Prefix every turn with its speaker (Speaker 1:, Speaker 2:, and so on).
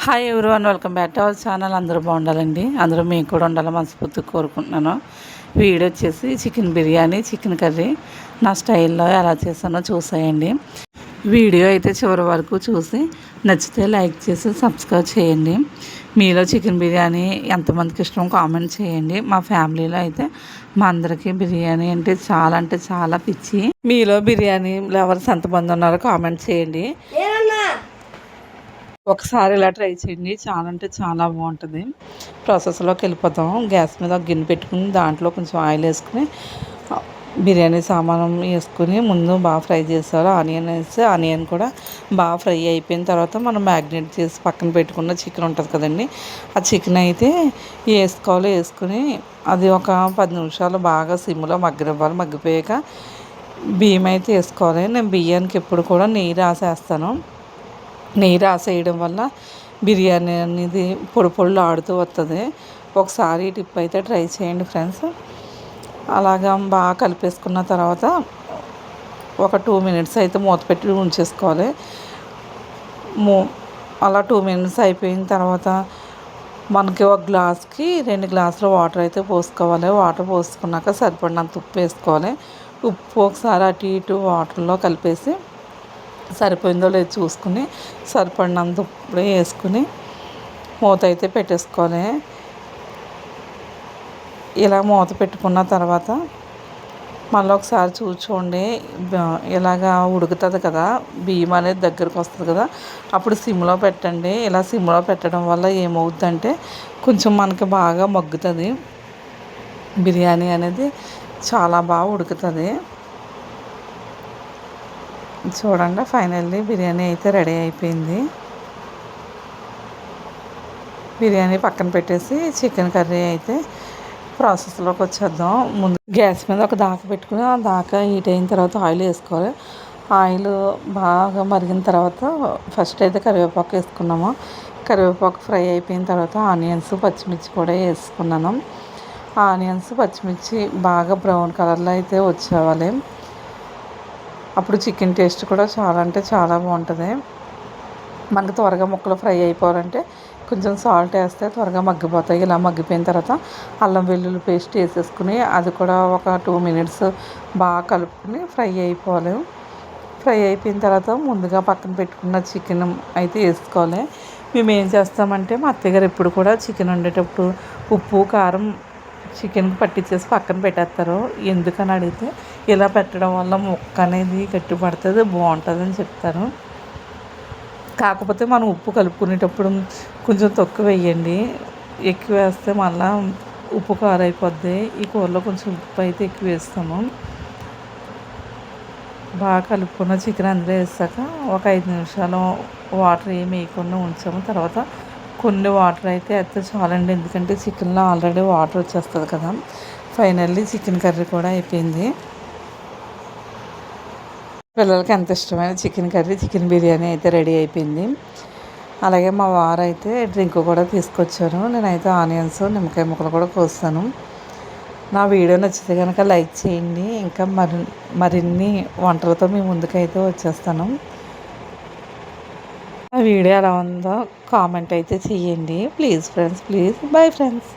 Speaker 1: Hi everyone, welcome back to our channel. అందరూ బాగుండాలండి. అందరూ మీకు కూడా ఉండాలని మనస్ఫూర్తిగా కోరుకుంటున్నాను. వీడియో వచ్చేసి చికెన్ బిర్యానీ, చికెన్ కర్రీ నా స్టైల్లో ఎలా చేస్తానో చూసేయండి. వీడియో అయితే చివరి వరకు చూసి నచ్చితే లైక్ చేసి సబ్స్క్రైబ్ చేయండి. మీలో చికెన్ బిర్యానీ ఎంతమందికి ఇష్టం కామెంట్ చేయండి. మా ఫ్యామిలీలో అయితే మా అందరికీ బిర్యానీ అంటే చాలా పిచ్చి. మీలో బిర్యానీ లవర్స్ ఎంతమంది ఉన్నారో కామెంట్ చేయండి. ఒకసారి ఇలా ట్రై చేయండి, చాలా బాగుంటుంది. ప్రాసెస్లోకి వెళ్ళిపోతాం. గ్యాస్ మీద ఒక గిన్నె పెట్టుకుని దాంట్లో కొంచెం ఆయిల్ వేసుకుని బిర్యానీ సామాను వేసుకుని ముందు బాగా ఫ్రై చేస్తారు. ఆనియన్ వేస్తే ఆనియన్ కూడా బాగా ఫ్రై అయిపోయిన తర్వాత మనం మ్యాగ్నేట్ చేసి పక్కన పెట్టుకున్న చికెన్ ఉంటుంది కదండి, ఆ చికెన్ అయితే వేసుకుని అది ఒక 10 నిమిషాలు బాగా సిమ్లో మగ్గనివ్వాలి. మగ్గిపోయాక బియ్యం అయితే వేసుకోవాలి. నేను బియ్యానికి ఎప్పుడు కూడా నెయ్యి రాసేస్తాను. నెయ్యి రాసేయడం వల్ల బిర్యానీ అనేది పొడి ఆడుతూ వస్తుంది. ఒకసారి ఈ టిప్ అయితే ట్రై చేయండి ఫ్రెండ్స్. అలాగా బాగా కలిపేసుకున్న తర్వాత ఒక 2 మినిట్స్ అయితే మూత పెట్టి ఉంచేసుకోవాలి. అలా 2 మినిట్స్ అయిపోయిన తర్వాత మనకి ఒక గ్లాస్కి 2 గ్లాసుల వాటర్ అయితే పోసుకోవాలి. వాటర్ పోసుకున్నాక సరిపడినంత ఉప్పు వేసుకోవాలి. ఉప్పు ఒకసారి అటు ఇటు వాటర్లో కలిపేసి సరిపోయిందో లేదో చూసుకుని సరిపడినంత ఉప్పు వేసుకుని మూత అయితే పెట్టేసుకోవాలి. ఇలా మూత పెట్టుకున్న తర్వాత మళ్ళీ ఒకసారి చూడండి, ఇలాగా ఉడుకుతుంది కదా, బియ్యం అనేది దగ్గరకు వస్తుంది కదా, అప్పుడు సిమ్లో పెట్టండి. ఇలా సిమ్లో పెట్టడం వల్ల ఏమవుతుందంటే కొంచెం మనకి బాగా మగ్గుతుంది. బిర్యానీ అనేది చాలా బాగా ఉడుకుతుంది. చూడండి, ఫైనల్లీ బిర్యానీ అయితే రెడీ అయిపోయింది. బిర్యానీ పక్కన పెట్టేసి చికెన్ కర్రీ అయితే ప్రాసెస్లోకి వచ్చేద్దాం. ముందు గ్యాస్ మీద ఒక దాకా పెట్టుకుని ఆ దాకా హీట్ అయిన తర్వాత ఆయిల్ వేసుకోవాలి. ఆయిల్ బాగా మరిగిన తర్వాత ఫస్ట్ అయితే కరివేపాకు వేసుకున్నాము. కరివేపాకు ఫ్రై అయిపోయిన తర్వాత ఆనియన్స్, పచ్చిమిర్చి కూడా వేసుకున్నాను. ఆనియన్స్, పచ్చిమిర్చి బాగా బ్రౌన్ కలర్లో అయితే వచ్చేవాలి. అప్పుడు చికెన్ టేస్ట్ కూడా చాలా బాగుంటుంది. మనకు త్వరగా ముక్కలు ఫ్రై అయిపోవాలంటే కొంచెం సాల్ట్ వేస్తే త్వరగా మగ్గిపోతాయి. ఇలా మగ్గిపోయిన తర్వాత అల్లం వెల్లుల్లి పేస్ట్ వేసేసుకుని అది కూడా ఒక 2 మినిట్స్ బాగా కలుపుకుని ఫ్రై అయిపోవాలి. ఫ్రై అయిపోయిన తర్వాత ముందుగా పక్కన పెట్టుకున్న చికెన్ అయితే వేసుకోవాలి. మేము ఏం చేస్తామంటే మా అత్తయ్యగారు ఎప్పుడు కూడా చికెన్ వండేటప్పుడు ఉప్పు, కారం చికెన్కి పట్టించేసి పక్కన పెట్టేస్తారు. ఎందుకని అడిగితే ఇలా పెట్టడం వల్ల ముక్క అనేది గట్టి పడుతుంది, బాగుంటుందని చెప్తారు. కాకపోతే మనం ఉప్పు కలుపుకునేటప్పుడు కొంచెం తక్కువ వేయండి. ఎక్కువ వేస్తే మళ్ళీ ఉప్పు కారం అయిపోద్ది. ఈ కూరలో కొంచెం ఉప్పు అయితే ఎక్కువ వేస్తాము. బాగా కలుపుకున్న చికెన్ అందులో వేసాక ఒక 5 నిమిషాలు వాటర్ ఏమి వేయకుండా ఉంచాము. తర్వాత కొన్ని వాటర్ అయితే వేస్తే చాలండి, ఎందుకంటే చికెన్లో ఆల్రెడీ వాటర్ వచ్చేస్తుంది కదా. ఫైనల్లీ చికెన్ కర్రీ కూడా అయిపోయింది. పిల్లలకి ఎంత ఇష్టమైన చికెన్ కర్రీ, చికెన్ బిర్యానీ అయితే రెడీ అయిపోయింది. అలాగే మా వారు అయితే డ్రింక్ కూడా తీసుకొచ్చారు. నేనైతే ఆనియన్స్, నిమ్మకాయ ముక్కలు కూడా కోస్తాను. నా వీడియో నచ్చితే కనుక లైక్ చేయండి. ఇంకా మరిన్ని వంటలతో మీ ముందుకైతే వచ్చేస్తాను. ఆ వీడియో ఎలా ఉందో కామెంట్ అయితే చేయండి ప్లీజ్ ఫ్రెండ్స్. Bye friends.